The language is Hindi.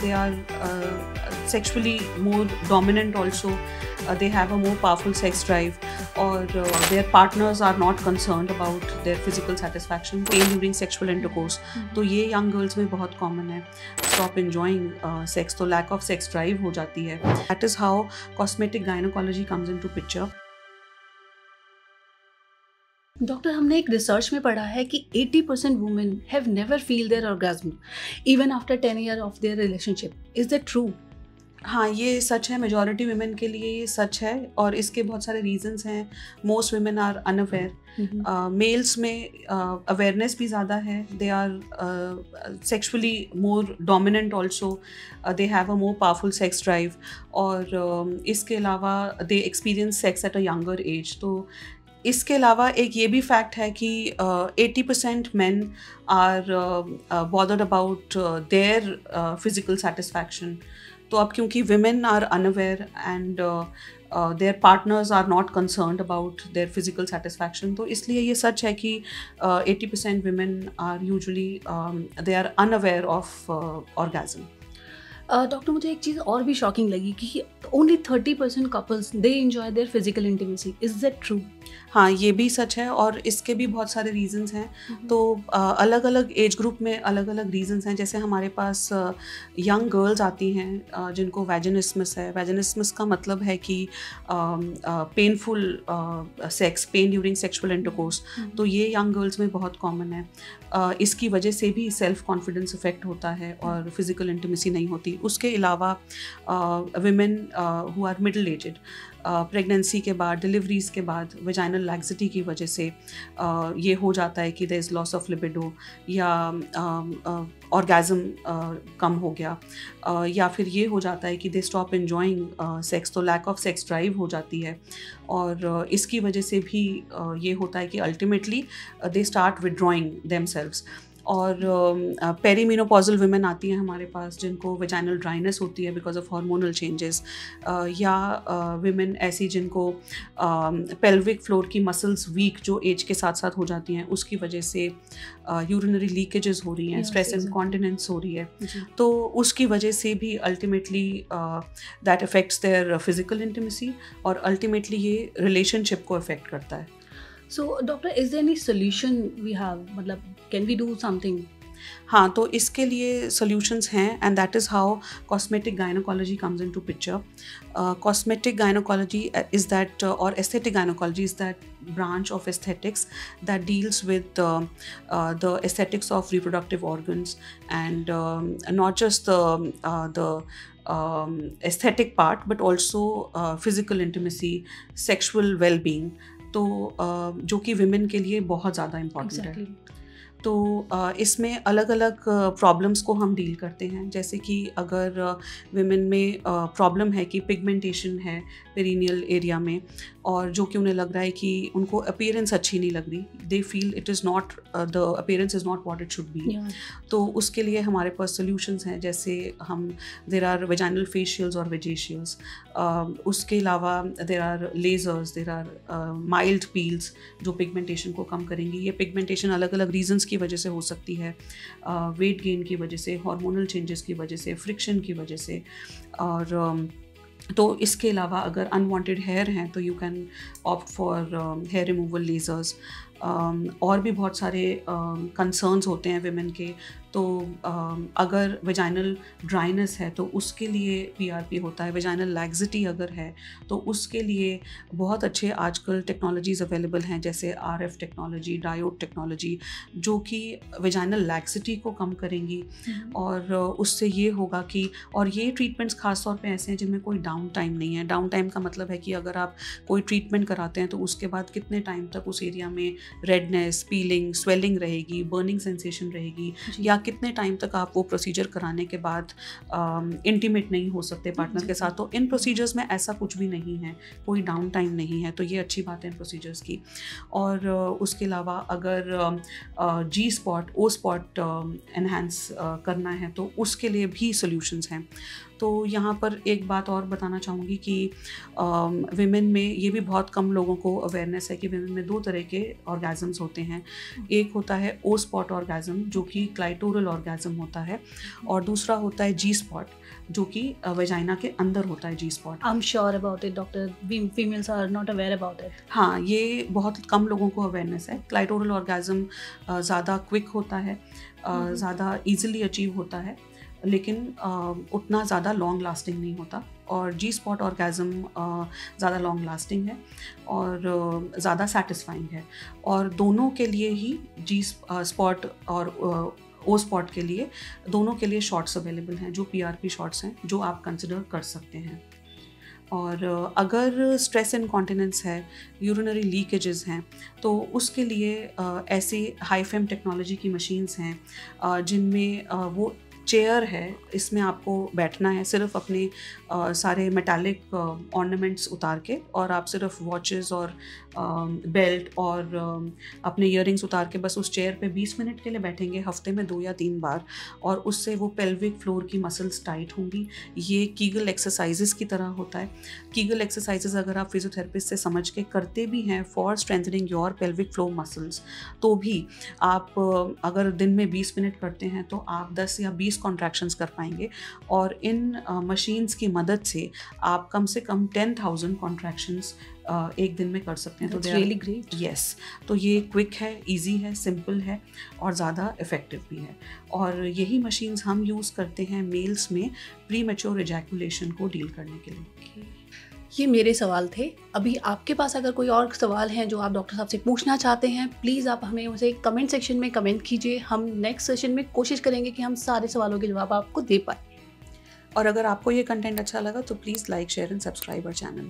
they are sexually more dominant also. They have a more powerful sex drive, or their partners are not concerned about their physical satisfaction, pain during sexual intercourse. तो ये young girls में बहुत common है. Stop enjoying sex, तो lack of sex drive हो जाती है. That is how cosmetic gynecology comes into picture. Doctor, हमने एक रिसर्च में पढ़ा है कि 80% women have never feel their orgasm even after 10 year of their relationship. Is that true? हाँ, ये सच है. मेजॉरिटी वुमेन के लिए ये सच है और इसके बहुत सारे रीजंस हैं. Most women are unaware. Males में अवेयरनेस भी ज़्यादा है. They are sexually more dominant also. They have a more powerful sex drive, और इसके अलावा they experience sex at a younger age. तो इसके अलावा एक ये भी फैक्ट है कि 80% men are bothered about their physical satisfaction. तो अब क्योंकि women are unaware and their partners are not concerned about their physical satisfaction, तो इसलिए ये सच है कि 80% women are usually they are unaware of orgasm. Doctor, मुझे एक चीज़ और भी शॉकिंग लगी कि only 30% couples they enjoy their physical intimacy. Is that true? हाँ, ये भी सच है और इसके भी बहुत सारे रीजंस हैं. तो अलग अलग एज ग्रुप में अलग अलग रीजंस हैं. जैसे हमारे पास यंग गर्ल्स आती हैं जिनको वैजिनिस्मस है. वैजिनिस्मस का मतलब है कि painful sex, pen during sexual intercourse. तो ये यंग गर्ल्स में बहुत कॉमन है. इसकी वजह से भी सेल्फ कॉन्फिडेंस इफेक्ट होता है और फिजिकल इंटीमेसी नहीं होती. उसके अलावा women who are middle aged, pregnancy के बाद, डिलीवरीज के बाद वेजाइनल लैक्सिटी की वजह से ये हो जाता है कि there is loss of libido, या ऑर्गेज़म कम हो गया, या फिर ये हो जाता है कि दे स्टॉप एंजॉइंग सेक्स. तो लैक ऑफ सेक्स ड्राइव हो जाती है, और इसकी वजह से भी ये होता है कि ultimately they start withdrawing themselves. और पेरीमेनोपॉजल वुमेन आती हैं हमारे पास जिनको वेजाइनल ड्राइनेस होती है बिकॉज ऑफ हार्मोनल चेंजेस, या वुमेन ऐसी जिनको पेल्विक फ्लोर की मसल्स वीक जो एज के साथ साथ हो जाती हैं, उसकी वजह से यूरिनरी लीकेजेस हो रही हैं, स्ट्रेस इनकॉन्टिनेंस हो रही है. तो उसकी वजह से भी ultimately that affects their physical intimacy, और अल्टीमेटली ये रिलेशनशिप को अफेक्ट करता है. So, doctor, is there any solution we have? मतलब, can we do something? हाँ, तो इसके लिए solutions हैं, and that is how cosmetic gynecology comes into picture. Cosmetic gynecology is that, or aesthetic gynecology is that branch of aesthetics that deals with the aesthetics of reproductive organs, and not just the aesthetic part, but also physical intimacy, sexual well-being. तो जो कि विमेन के लिए बहुत ज़्यादा इम्पॉर्टेंट है. तो इसमें अलग अलग प्रॉब्लम्स को हम डील करते हैं. जैसे कि अगर विमेन में प्रॉब्लम है कि पिगमेंटेशन है पेरिनियल एरिया में, और जो कि उन्हें लग रहा है कि उनको अपीयरेंस अच्छी नहीं लग रही, they feel it is not, the appearance is not what it should be. तो उसके लिए हमारे पास सोल्यूशंस हैं. जैसे हम देर आर वेजाइनल फेशियल्स और वेजेशियल्स. उसके अलावा there are lasers, there are mild peels जो पिगमेंटेशन को कम करेंगी. ये पिगमेंटेशन अलग अलग रीजंस की वजह से हो सकती है. वेट गेन की वजह से, हार्मोनल चेंजेस की वजह से, फ्रिक्शन की वजह से. और तो इसके अलावा अगर अनवांटेड हेयर हैं तो you can opt for hair removal lasers. और भी बहुत सारे कंसर्न्स होते हैं विमेन के. तो अगर वेजाइनल ड्राइनेस है तो उसके लिए PRP होता है. वेजाइनल लैक्सिटी अगर है तो उसके लिए बहुत अच्छे आजकल टेक्नोलॉजीज़ अवेलेबल हैं, जैसे RF टेक्नोलॉजी, डायोड टेक्नोलॉजी, जो कि वेजाइनल लैक्सिटी को कम करेंगी. और उससे ये होगा कि, और ये ट्रीटमेंट्स खास तौर पे ऐसे हैं जिनमें कोई डाउन टाइम नहीं है. डाउन टाइम का मतलब है कि अगर आप कोई ट्रीटमेंट कराते हैं तो उसके बाद कितने टाइम तक उस एरिया में रेडनेस, पीलिंग, स्वेलिंग रहेगी, बर्निंग सेंसेशन रहेगी, या कितने टाइम तक आप वो प्रोसीजर कराने के बाद इंटीमेट नहीं हो सकते पार्टनर के साथ. तो इन प्रोसीजर्स में ऐसा कुछ भी नहीं है, कोई डाउन टाइम नहीं है. तो ये अच्छी बात है इन प्रोसीजर्स की. और उसके अलावा अगर G spot, O spot enhance करना है तो उसके लिए भी सोल्यूशंस हैं. तो यहाँ पर एक बात और बताना चाहूँगी कि विमेन में ये भी बहुत कम लोगों को अवेयरनेस है कि विमेन में 2 तरह के ऑर्गेजम्स होते हैं। एक होता है ओ स्पॉट ऑर्गेजम जो कि क्लाइटोरल ऑर्गेजम होता है, और दूसरा होता है जी स्पॉट जो कि वेजाइना के अंदर होता है G spot. I am sure about it doctor, females are not aware about it. हाँ, ये बहुत कम लोगों को अवेयरनेस है। क्लाइटोरल ऑर्गेजम ज़्यादा क्विक होता है, ज़्यादा इजीली अचीव होता है, लेकिन उतना ज़्यादा लॉन्ग लास्टिंग नहीं होता। और जी स्पॉट ऑर्गेजम ज़्यादा लॉन्ग लास्टिंग है और ज़्यादा सेटिस्फाइंग है, और दोनों के लिए ही जी स्पॉट और ओ स्पॉट के लिए दोनों के लिए शॉट्स अवेलेबल हैं, जो PRP शॉट्स हैं जो आप कंसिडर कर सकते हैं। और अगर स्ट्रेस इनकॉन्टिनेंस है, यूरिनरी लीकेजेस हैं, तो उसके लिए ऐसी हाई फेम टेक्नोलॉजी की मशीन्स हैं जिनमें वो चेयर है, इसमें आपको बैठना है, सिर्फ अपने सारे मेटालिक ऑर्नामेंट्स उतार के, और आप सिर्फ वॉचेस और बेल्ट और अपने ईयरिंग्स उतार के बस उस चेयर पे 20 मिनट के लिए बैठेंगे, हफ्ते में 2 या 3 बार, और उससे वो पेल्विक फ्लोर की मसल्स टाइट होंगी। ये कीगल एक्सरसाइजेस की तरह होता है। कीगल एक्सरसाइजेस अगर आप फिजियोथेरेपिस्ट से समझ के करते भी हैं for strengthening your pelvic floor muscles, तो भी आप अगर दिन में 20 मिनट करते हैं तो आप 10 या 20 कॉन्ट्रैक्शंस कर पाएंगे, और इन मशीन्स की मदद से आप कम से कम 10,000 कॉन्ट्रैक्शंस एक दिन में कर सकते हैं। तो रियली ग्रेट। यस, तो ये क्विक है, इजी है, सिंपल है और ज़्यादा इफ़ेक्टिव भी है। और यही मशीन्स हम यूज़ करते हैं मेल्स में प्री मैच्योर एजैकुलेशन को डील करने के लिए। ये मेरे सवाल थे। अभी आपके पास अगर कोई और सवाल हैं जो आप डॉक्टर साहब से पूछना चाहते हैं, प्लीज़ आप हमें उसे कमेंट सेक्शन में कमेंट कीजिए। हम नेक्स्ट सेशन में कोशिश करेंगे कि हम सारे सवालों के जवाब आपको दे पाएँ। और अगर आपको ये कंटेंट अच्छा लगा तो please like, share and subscribe our channel.